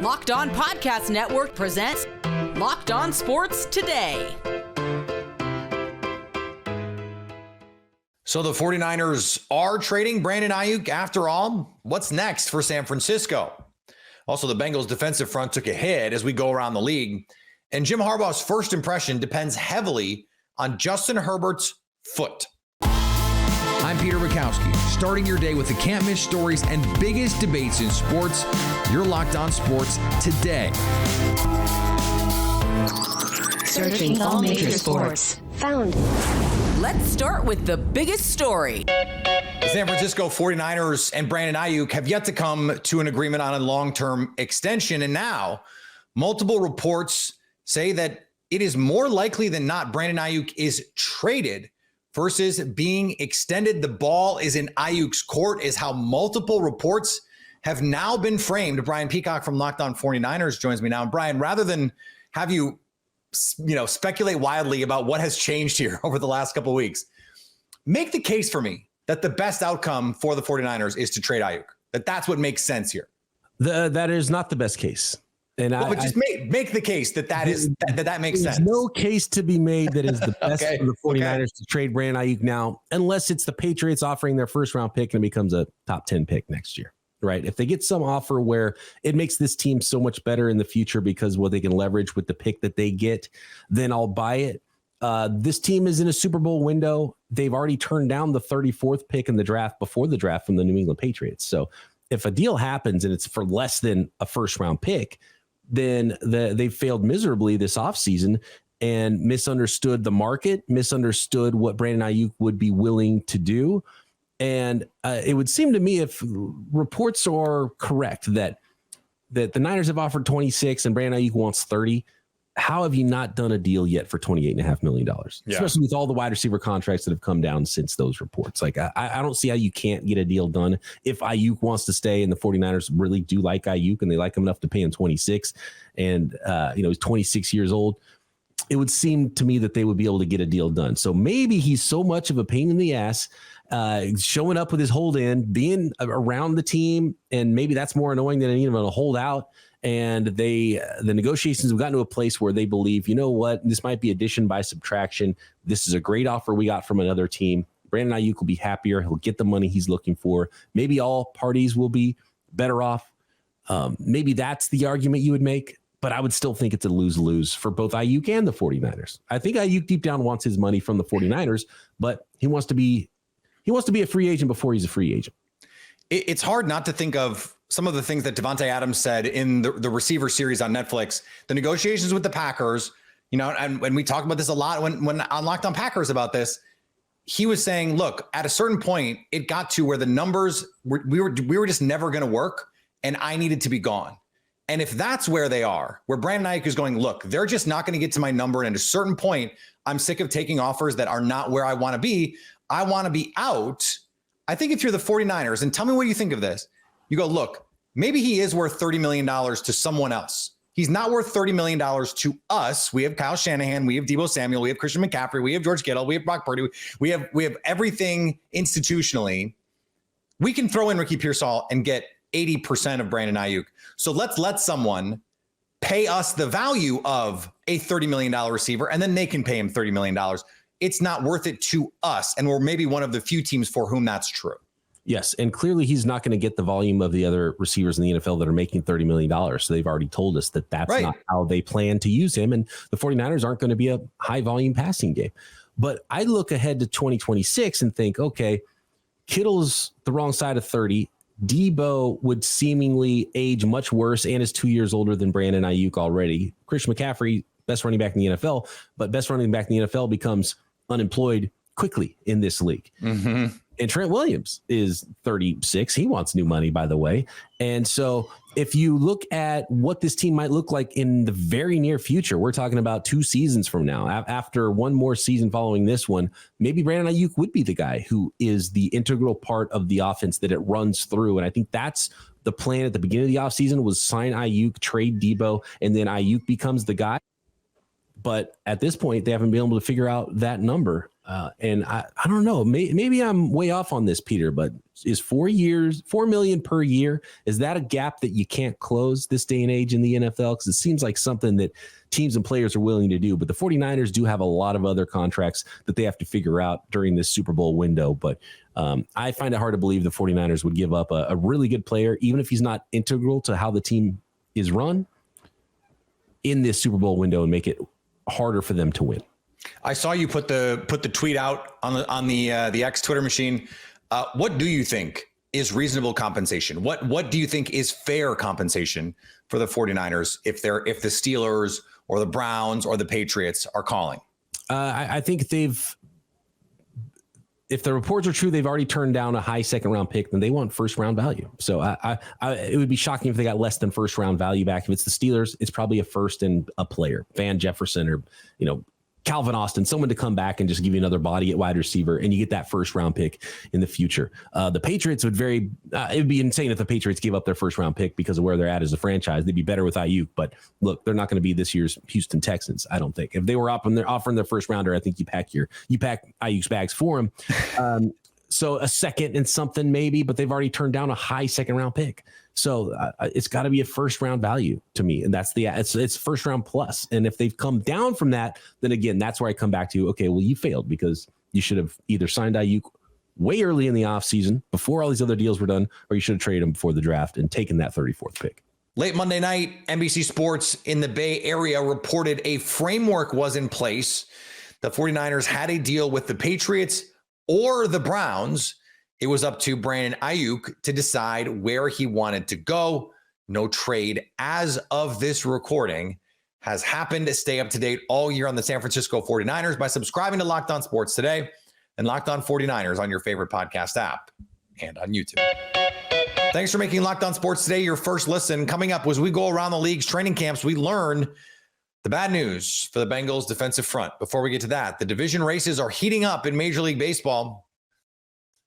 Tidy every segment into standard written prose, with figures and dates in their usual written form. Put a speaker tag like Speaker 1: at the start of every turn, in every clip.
Speaker 1: Locked On Podcast Network presents Locked On Sports Today.
Speaker 2: So the 49ers are trading Brandon Aiyuk after all. What's next for San Francisco? Also, the Bengals defensive front took a hit as we go around the league. And Jim Harbaugh's first impression depends heavily on Justin Herbert's foot.
Speaker 3: I'm Peter Bukowski, starting your day with the can't-miss stories and biggest debates in sports. You're Locked On Sports Today.
Speaker 4: Searching all major sports. Found.
Speaker 1: Let's start with the biggest story.
Speaker 2: The San Francisco 49ers and Brandon Aiyuk have yet to come to an agreement on a long-term extension. And now multiple reports say that it is more likely than not Brandon Aiyuk is traded versus being extended. The ball is in Aiyuk's court, is how multiple reports have now been framed. Brian Peacock from Locked On 49ers joins me now. And Brian, rather than have you speculate wildly about what has changed here over the last couple of weeks, make the case for me that the best outcome for the 49ers is to trade Aiyuk, that's what makes sense here.
Speaker 5: That is not the best case. And
Speaker 2: but just make the case that makes sense.
Speaker 5: There's no case to be made that is the best for the 49ers to trade Brandon Aiyuk now, unless it's the Patriots offering their first round pick and it becomes a top 10 pick next year, right? If they get some offer where it makes this team so much better in the future because what they can leverage with the pick that they get, then I'll buy it. This team is in a Super Bowl window. They've already turned down the 34th pick in the draft before the draft from the New England Patriots. So if a deal happens and it's for less than a first round pick, then they failed miserably this offseason and misunderstood the market, misunderstood what Brandon Aiyuk would be willing to do. And it would seem to me, if reports are correct that the Niners have offered 26 and Brandon Aiyuk wants 30, how have you not done a deal yet for $28.5 million? Yeah. Especially with all the wide receiver contracts that have come down since those reports. Like, I don't see how you can't get a deal done if Aiyuk wants to stay, and the 49ers really do like Aiyuk and they like him enough to pay him 26. And, he's 26 years old. It would seem to me that they would be able to get a deal done. So maybe he's so much of a pain in the ass, showing up with his hold in, being around the team, and maybe that's more annoying than even a holdout. And the negotiations have gotten to a place where they believe, you know what, this might be addition by subtraction. This is a great offer we got from another team. Brandon Aiyuk will be happier. He'll get the money he's looking for. Maybe all parties will be better off. Maybe that's the argument you would make, but I would still think it's a lose-lose for both Aiyuk and the 49ers. I think Aiyuk deep down wants his money from the 49ers, but he wants to be a free agent before he's a free agent.
Speaker 2: It's hard not to think of some of the things that Devontae Adams said in the receiver series on Netflix, the negotiations with the Packers, and we talked about this a lot when on Locked On Packers about this. He was saying, look, at a certain point, it got to where the numbers we were just never going to work, and I needed to be gone. And if that's where they are, where Brandon Aiyuk is going, look, they're just not going to get to my number. And at a certain point, I'm sick of taking offers that are not where I want to be. I want to be out. I think if you're the 49ers, and tell me what you think of this, you go, look, maybe he is worth $30 million to someone else. He's not worth $30 million to us. We have Kyle Shanahan. We have Deebo Samuel. We have Christian McCaffrey. We have George Kittle. We have Brock Purdy. We have everything institutionally. We can throw in Ricky Pearsall and get 80% of Brandon Aiyuk. So let's let someone pay us the value of a $30 million receiver, and then they can pay him $30 million. It's not worth it to us. And we're maybe one of the few teams for whom that's true.
Speaker 5: Yes, and clearly he's not going to get the volume of the other receivers in the NFL that are making $30 million. So they've already told us that that's right. Not how they plan to use him. And the 49ers aren't going to be a high-volume passing game. But I look ahead to 2026 and think, okay, Kittle's the wrong side of 30. Deebo would seemingly age much worse and is 2 years older than Brandon Aiyuk already. Christian McCaffrey, best running back in the NFL, but best running back in the NFL becomes unemployed quickly in this league. Mm-hmm. And Trent Williams is 36. He wants new money, by the way. And so if you look at what this team might look like in the very near future, we're talking about 2 seasons from now. After one more season following this one, maybe Brandon Aiyuk would be the guy who is the integral part of the offense that it runs through. And I think that's the plan at the beginning of the offseason, was sign Aiyuk, trade Deebo, and then Aiyuk becomes the guy. But at this point, they haven't been able to figure out that number. And I don't know, maybe I'm way off on this, Peter, but is 4 million per year, is that a gap that you can't close this day and age in the NFL? Because it seems like something that teams and players are willing to do. But the 49ers do have a lot of other contracts that they have to figure out during this Super Bowl window. But I find it hard to believe the 49ers would give up a really good player, even if he's not integral to how the team is run, in this Super Bowl window and make it harder for them to win.
Speaker 2: I saw you put the tweet out on the X Twitter machine. What do you think is reasonable compensation? What do you think is fair compensation for the 49ers if the Steelers or the Browns or the Patriots are calling?
Speaker 5: I think if the reports are true, they've already turned down a high second round pick, then they want first round value. So it would be shocking if they got less than first round value back. If it's the Steelers, it's probably a first and a player, Van Jefferson or, Calvin Austin, someone to come back and just give you another body at wide receiver, and you get that first round pick in the future. The Patriots would it would be insane if the Patriots gave up their first round pick because of where they're at as a franchise. They'd be better with Aiyuk, but look, they're not going to be this year's Houston Texans, I don't think. If they were offering their first rounder, I think you pack Aiyuk's bags for him. So a second and something maybe, but they've already turned down a high second round pick. So it's got to be a first round value to me. And that's it's first round plus. And if they've come down from that, then again, that's where I come back to, okay, well, you failed because you should have either signed Aiyuk way early in the offseason before all these other deals were done, or you should have traded him before the draft and taken that 34th pick.
Speaker 2: Late Monday night, NBC Sports in the Bay Area reported a framework was in place. The 49ers had a deal with the Patriots or the Browns. It was up to Brandon Aiyuk to decide where he wanted to go. No trade as of this recording has happened. Stay up to date all year on the San Francisco 49ers by subscribing to Locked On Sports today and Locked On 49ers on your favorite podcast app and on YouTube. Thanks for making Locked On Sports today your first listen. Coming up, as we go around the league's training camps, we learn the bad news for the Bengals defensive front. Before we get to that, the division races are heating up in Major League Baseball.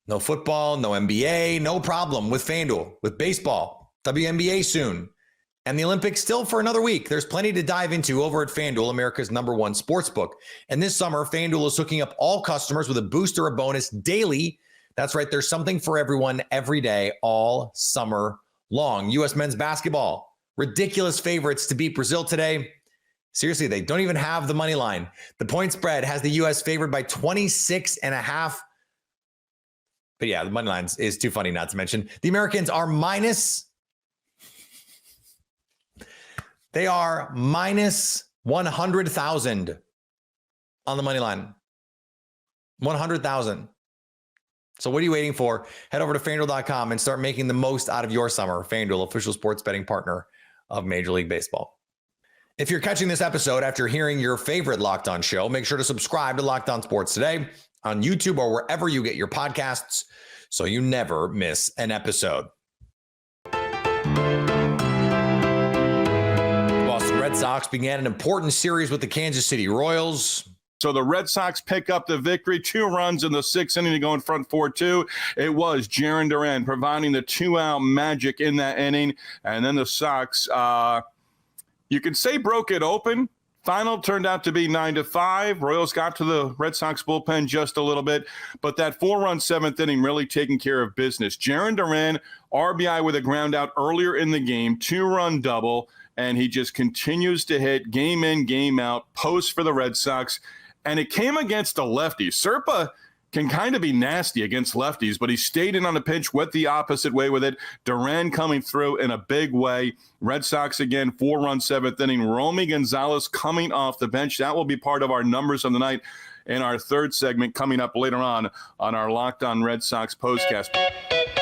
Speaker 2: No football, no NBA, no problem with FanDuel, with baseball, WNBA soon, and the Olympics still for another week. There's plenty to dive into over at FanDuel, America's #1 sportsbook. And this summer, FanDuel is hooking up all customers with a boost or a bonus daily. That's right, there's something for everyone every day, all summer long. U.S. men's basketball, ridiculous favorites to beat Brazil today. Seriously, they don't even have the money line. The point spread has the U.S. favored by 26.5. But yeah, the money line is too funny not to mention. The Americans are they are minus 100,000 on the money line. 100,000. So what are you waiting for? Head over to FanDuel.com and start making the most out of your summer. FanDuel, official sports betting partner of Major League Baseball. If you're catching this episode after hearing your favorite Locked On show, make sure to subscribe to Locked On Sports today on YouTube or wherever you get your podcasts so you never miss an episode. Boston Red Sox began an important series with the Kansas City Royals.
Speaker 6: So the Red Sox pick up the victory, 2 runs in the 6th inning to go in front 4-2. It was Jarren Duran providing the 2-out magic in that inning. And then the Sox, you could say broke it open. Final turned out to be 9-5. Royals got to the Red Sox bullpen just a little bit, but that 4-run 7th inning really taking care of business. Jarren Duran, RBI with a ground out earlier in the game, 2-run double, and he just continues to hit game in, game out, post for the Red Sox, and it came against a lefty. Serpa can kind of be nasty against lefties, but he stayed in on the pinch, went the opposite way with it. Duran coming through in a big way. Red Sox again, 4-run 7th inning. Romy Gonzalez coming off the bench. That will be part of our numbers of the night in our 3rd segment coming up later on our Locked On Red Sox postcast.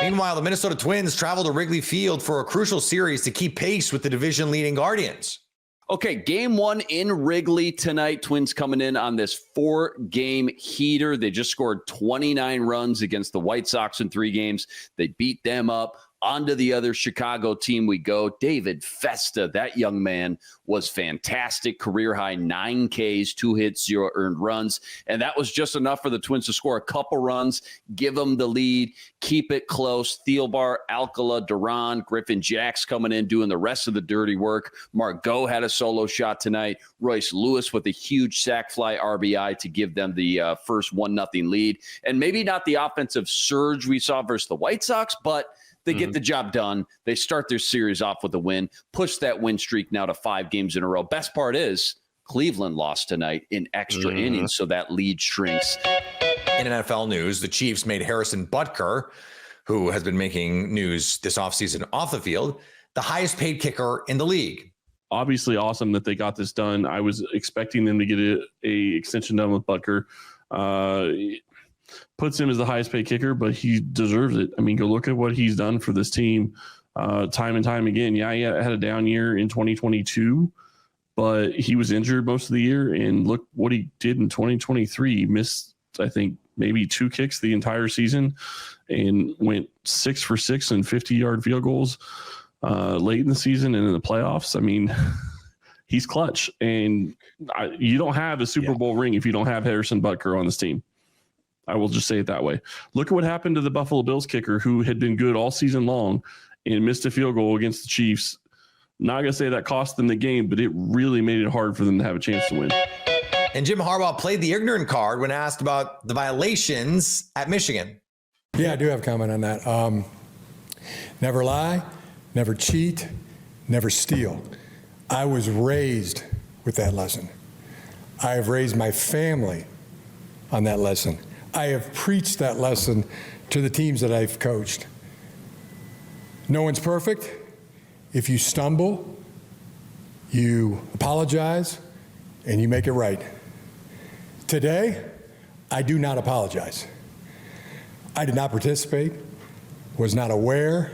Speaker 2: Meanwhile, the Minnesota Twins travel to Wrigley Field for a crucial series to keep pace with the division-leading Guardians.
Speaker 7: Okay, game 1 in Wrigley tonight. Twins coming in on this 4-game heater. They just scored 29 runs against the White Sox in 3 games. They beat them up onto the other Chicago team we go. David Festa, that young man was fantastic. Career high 9 Ks, 2 hits, 0 earned runs. And that was just enough for the Twins to score a couple runs, give them the lead, keep it close. Thielbar, Alcala, Duran, Griffin Jacks coming in, doing the rest of the dirty work. Margot had a solo shot tonight. Royce Lewis with a huge sac fly RBI to give them the first 1-0 lead. And maybe not the offensive surge we saw versus the White Sox, but they get the job done. They start their series off with a win, push that win streak now to 5 games in a row. Best part is Cleveland lost tonight in extra innings, so that lead shrinks.
Speaker 2: In NFL news, the Chiefs made Harrison Butker, who has been making news this offseason off the field, the highest paid kicker in the league.
Speaker 8: Obviously awesome that they got this done. I was expecting them to get a extension done with Butker. Puts him as the highest paid kicker, but he deserves it. I mean, go look at what he's done for this team time and time again. Yeah, he had a down year in 2022, but he was injured most of the year. And look what he did in 2023. He missed, I think, maybe 2 kicks the entire season and went 6 for 6 and 50-yard field goals late in the season and in the playoffs. I mean, he's clutch. And you don't have a Super Bowl ring if you don't have Harrison Butker on this team. I will just say it that way. Look at what happened to the Buffalo Bills kicker who had been good all season long and missed a field goal against the Chiefs. Not going to say that cost them the game, but it really made it hard for them to have a chance to win.
Speaker 2: And Jim Harbaugh played the ignorant card when asked about the violations at Michigan.
Speaker 9: Yeah, I do have a comment on that. Never lie, never cheat, never steal. I was raised with that lesson. I have raised my family on that lesson. I have preached that lesson to the teams that I've coached. No one's perfect. If you stumble, you apologize, and you make it right. Today, I do not apologize. I did not participate, was not aware,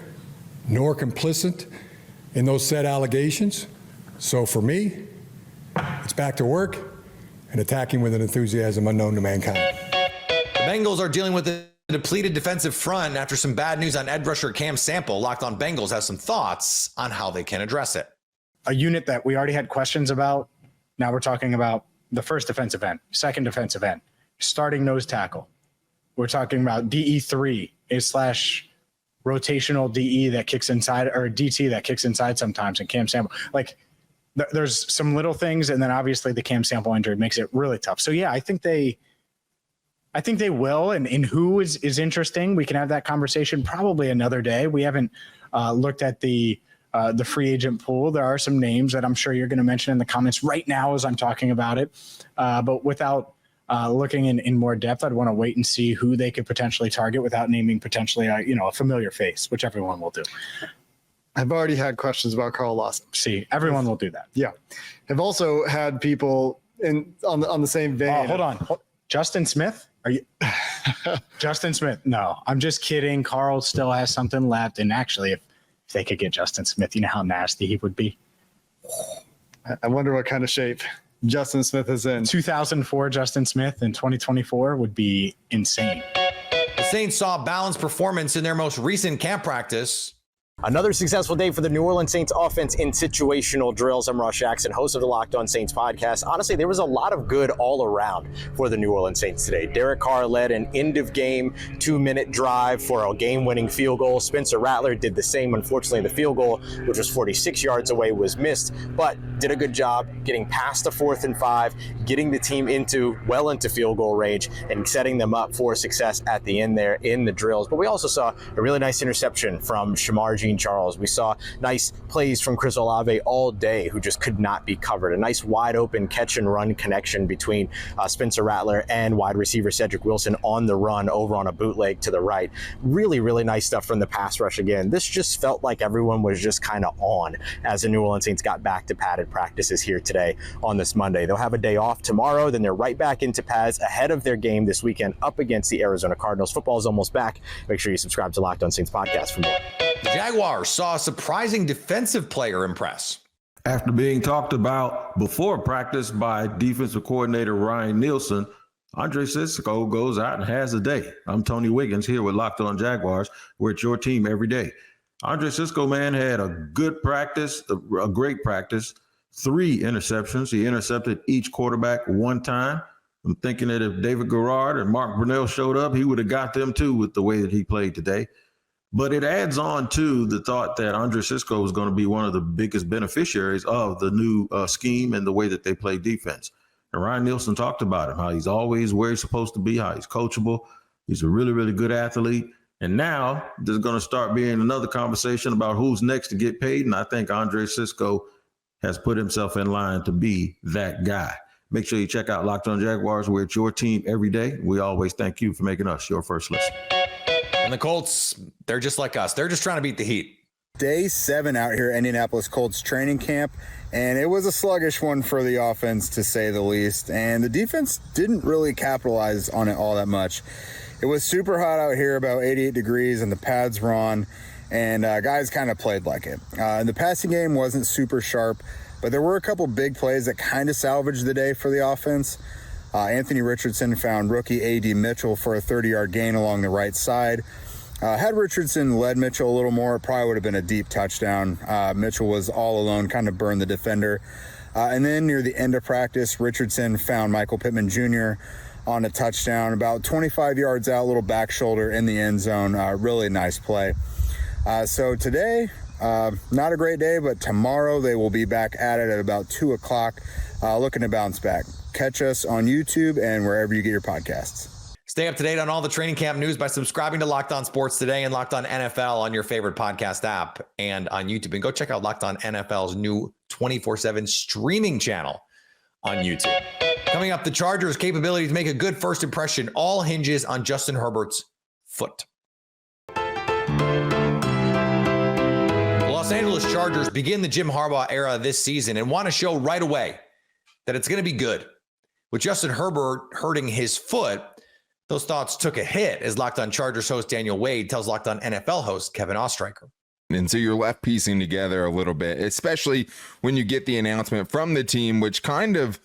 Speaker 9: nor complicit in those said allegations. So for me, it's back to work and attacking with an enthusiasm unknown to mankind.
Speaker 2: The Bengals are dealing with a depleted defensive front after some bad news on edge rusher Cam Sample. Locked On Bengals has some thoughts on how they can address it.
Speaker 10: A unit that we already had questions about. Now we're talking about the first defensive end, second defensive end, starting nose tackle. We're talking about DE3 / rotational DE that kicks inside, or DT that kicks inside sometimes, and Cam Sample. Like there's some little things, and then obviously the Cam Sample injury makes it really tough. So yeah, I think they will, and who is interesting. We can have that conversation probably another day. We haven't looked at the free agent pool. There are some names that I'm sure you're going to mention in the comments right now as I'm talking about it. But without looking in more depth, I'd want to wait and see who they could potentially target without naming potentially a familiar face, which everyone will do.
Speaker 11: I've already had questions about Carl Lawson.
Speaker 10: See, everyone will do that.
Speaker 11: Yeah. I've also had people on the same vein.
Speaker 10: Oh, hold on. Justin Smith? Are you Justin Smith? No, I'm just kidding. Carl still has something left. And actually, if they could get Justin Smith, you know how nasty he would be.
Speaker 11: I wonder what kind of shape Justin Smith is in.
Speaker 10: 2004 Justin Smith in 2024 would be insane.
Speaker 2: The Saints saw a balanced performance in their most recent camp practice.
Speaker 12: Another successful day for the New Orleans Saints offense in situational drills. I'm Russ Jackson, host of the Locked On Saints podcast. Honestly, there was a lot of good all around for the New Orleans Saints today. Derek Carr led an end-of-game 2-minute drive for a game-winning field goal. Spencer Rattler did the same. Unfortunately, the field goal, which was 46 yards away, was missed, but did a good job getting past the 4th and 5, getting the team into field goal range, and setting them up for success at the end there in the drills. But we also saw a really nice interception from Shamar Jean-Charles. We saw nice plays from Chris Olave all day, who just could not be covered. A nice wide open catch and run connection between Spencer Rattler and wide receiver Cedric Wilson on the run over on a bootleg to the right. Really, really nice stuff from the pass rush again. This just felt like everyone was just kind of on as the New Orleans Saints got back to padded practices here today on this Monday. They'll have a day off tomorrow, then they're right back into pads ahead of their game this weekend up against the Arizona Cardinals. Football is almost back. Make sure you subscribe to Locked On Saints podcast for more.
Speaker 2: The Jaguars saw a surprising defensive player impress.
Speaker 13: After being talked about before practice by defensive coordinator Ryan Nielsen, Andre Sisco goes out and has a day. I'm Tony Wiggins here with Locked On Jaguars. We're at your team every day. Andre Cisco, man, had a good practice, a great practice, 3 interceptions. He intercepted each quarterback one time. I'm thinking that if David Garrard and Mark Brunell showed up, he would have got them too with the way that he played today. But it adds on to the thought that Andre Cisco is going to be one of the biggest beneficiaries of the new scheme and the way that they play defense. And Ryan Nielsen talked about him, how he's always where he's supposed to be, how he's coachable. He's a really, really good athlete. And now there's going to start being another conversation about who's next to get paid. And I think Andre Cisco has put himself in line to be that guy. Make sure you check out Locked On Jaguars, where it's your team every day. We always thank you for making us your first listen.
Speaker 2: And the Colts, they're just like us. They're just trying to beat the Heat.
Speaker 14: Day 7 out here, Indianapolis Colts training camp, and it was a sluggish one for the offense, to say the least. And the defense didn't really capitalize on it all that much. It was super hot out here, about 88 degrees, and the pads were on, and guys kind of played like it. The passing game wasn't super sharp, but there were a couple big plays that kind of salvaged the day for the offense. Anthony Richardson found rookie A.D. Mitchell for a 30-yard gain along the right side. Had Richardson led Mitchell a little more, it probably would have been a deep touchdown. Mitchell was all alone, kind of burned the defender. And then near the end of practice, Richardson found Michael Pittman Jr. on a touchdown, about 25 yards out, little back shoulder in the end zone. Really nice play. So today, not a great day, but tomorrow they will be back at it at about 2 o'clock, looking to bounce back. Catch us on YouTube and wherever you get your podcasts.
Speaker 2: Stay up to date on all the training camp news by subscribing to Locked On Sports Today and Locked On NFL on your favorite podcast app and on YouTube. And go check out Locked On NFL's new 24/7 streaming channel on YouTube. Coming up, the Chargers' capability to make a good first impression all hinges on Justin Herbert's foot. The Los Angeles Chargers begin the Jim Harbaugh era this season and want to show right away that it's going to be good. With Justin Herbert hurting his foot, those thoughts took a hit, as Locked On Chargers host Daniel Wade tells Locked On NFL host Kevin Ostreicher.
Speaker 15: And so you're left piecing together a little bit, especially when you get the announcement from the team, which kind of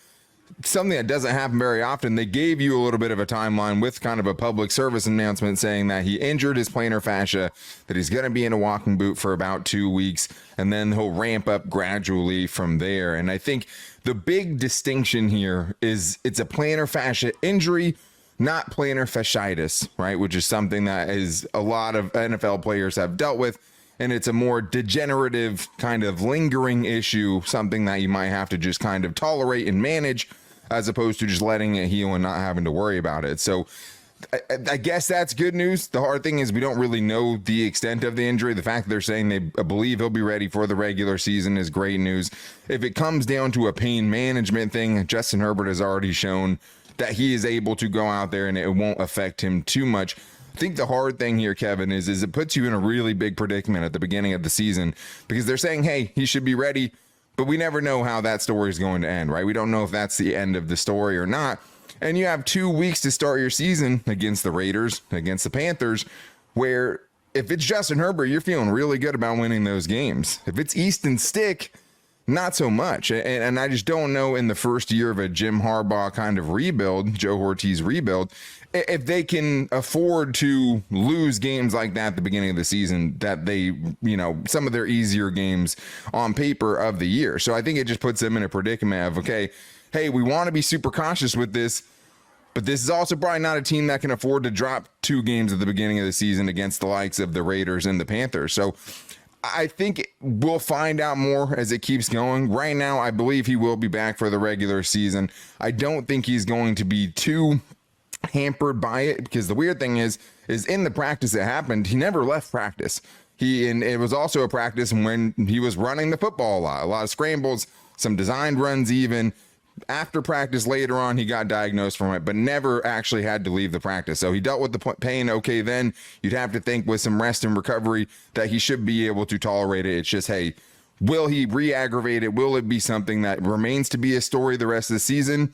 Speaker 15: something that doesn't happen very often. They gave you a little bit of a timeline with kind of a public service announcement saying that he injured his plantar fascia, that he's going to be in a walking boot for about 2 weeks, and then he'll ramp up gradually from there. And I think the big distinction here is it's a plantar fascia injury, not plantar fasciitis, right? Which is something that is a lot of NFL players have dealt with. And it's a more degenerative kind of lingering issue, something that you might have to just kind of tolerate and manage, as opposed to just letting it heal and not having to worry about it. So I guess that's good news. The hard thing is we don't really know the extent of the injury. The fact that they're saying they believe he'll be ready for the regular season is great news. If it comes down to a pain management thing, Justin Herbert has already shown that he is able to go out there and it won't affect him too much. I think the hard thing here, Kevin, is it puts you in a really big predicament at the beginning of the season, because they're saying, hey, he should be ready, but we never know how that story is going to end, right? We don't know if that's the end of the story or not. And you have 2 weeks to start your season against the Raiders, against the Panthers, where if it's Justin Herbert, you're feeling really good about winning those games. If it's Easton Stick, not so much. And I just don't know, in the first year of a Jim Harbaugh kind of rebuild, Joe Ortiz rebuild, if they can afford to lose games like that at the beginning of the season, that they, some of their easier games on paper of the year. So I think it just puts them in a predicament of, okay, hey, we want to be super cautious with this, but this is also probably not a team that can afford to drop 2 games at the beginning of the season against the likes of the Raiders and the Panthers. So I think we'll find out more as it keeps going. Right now, I believe he will be back for the regular season. I don't think he's going to be too hampered by it, because the weird thing is in the practice that happened, he never left practice. And it was also a practice when he was running the football a lot of scrambles, some designed runs even. After practice later on, he got diagnosed from it, but never actually had to leave the practice. So he dealt with the pain. Okay, then you'd have to think with some rest and recovery that he should be able to tolerate it. It's just, hey, will he re-aggravate it? Will it be something that remains to be a story the rest of the season?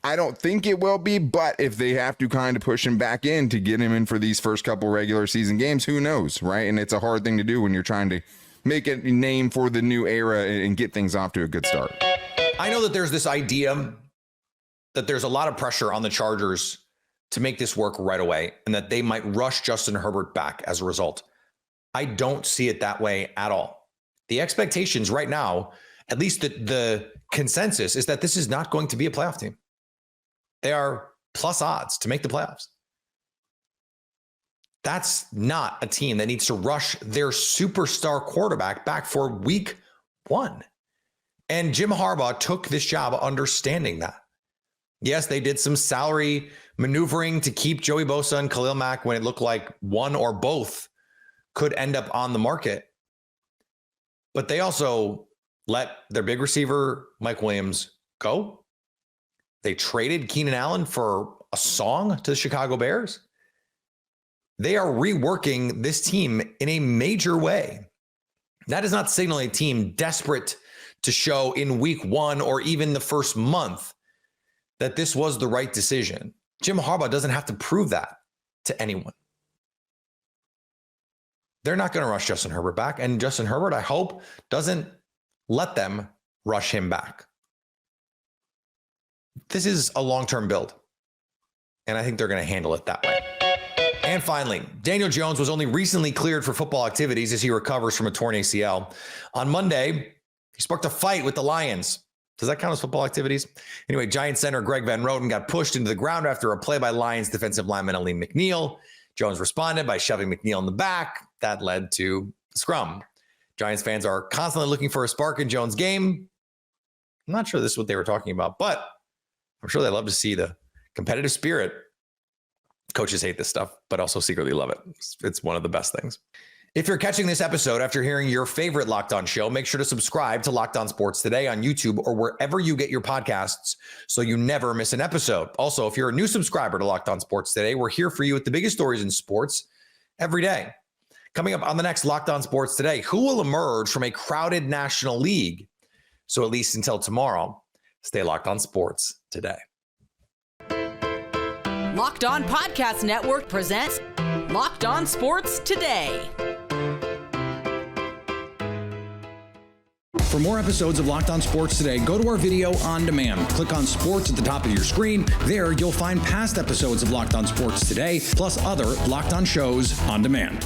Speaker 15: I don't think it will be, but if they have to kind of push him back in to get him in for these first couple regular season games, who knows, right? And it's a hard thing to do when you're trying to make a name for the new era and get things off to a good start.
Speaker 2: I know that there's this idea that there's a lot of pressure on the Chargers to make this work right away, and that they might rush Justin Herbert back as a result. I don't see it that way at all. The expectations right now, at least the consensus, is that this is not going to be a playoff team. They are plus odds to make the playoffs. That's not a team that needs to rush their superstar quarterback back for week 1. And Jim Harbaugh took this job understanding that. Yes, they did some salary maneuvering to keep Joey Bosa and Khalil Mack when it looked like one or both could end up on the market. But they also let their big receiver, Mike Williams, go. They traded Keenan Allen for a song to the Chicago Bears. They are reworking this team in a major way. That is not signaling a team desperate to show in week 1 or even the first month that this was the right decision. Jim Harbaugh doesn't have to prove that to anyone. They're not going to rush Justin Herbert back. And Justin Herbert, I hope, doesn't let them rush him back. This is a long-term build. And I think they're going to handle it that way. And finally, Daniel Jones was only recently cleared for football activities as he recovers from a torn ACL. On Monday, he sparked a fight with the Lions. Does that count as football activities? Anyway, Giants center Greg Van Roten got pushed into the ground after a play by Lions defensive lineman Aleem McNeil. Jones responded by shoving McNeil in the back. That led to the scrum. Giants fans are constantly looking for a spark in Jones' game. I'm not sure this is what they were talking about, but I'm sure they love to see the competitive spirit. Coaches hate this stuff, but also secretly love it. It's one of the best things. If you're catching this episode after hearing your favorite Locked On show, make sure to subscribe to Locked On Sports Today on YouTube or wherever you get your podcasts so you never miss an episode. Also, if you're a new subscriber to Locked On Sports Today, we're here for you with the biggest stories in sports every day. Coming up on the next Locked On Sports Today, who will emerge from a crowded National League? So at least until tomorrow, stay locked on sports today.
Speaker 1: Locked On Podcast Network presents Locked On Sports Today.
Speaker 3: For more episodes of Locked On Sports Today, go to our video on demand. Click on sports at the top of your screen. There, you'll find past episodes of Locked On Sports Today, plus other Locked On shows on demand.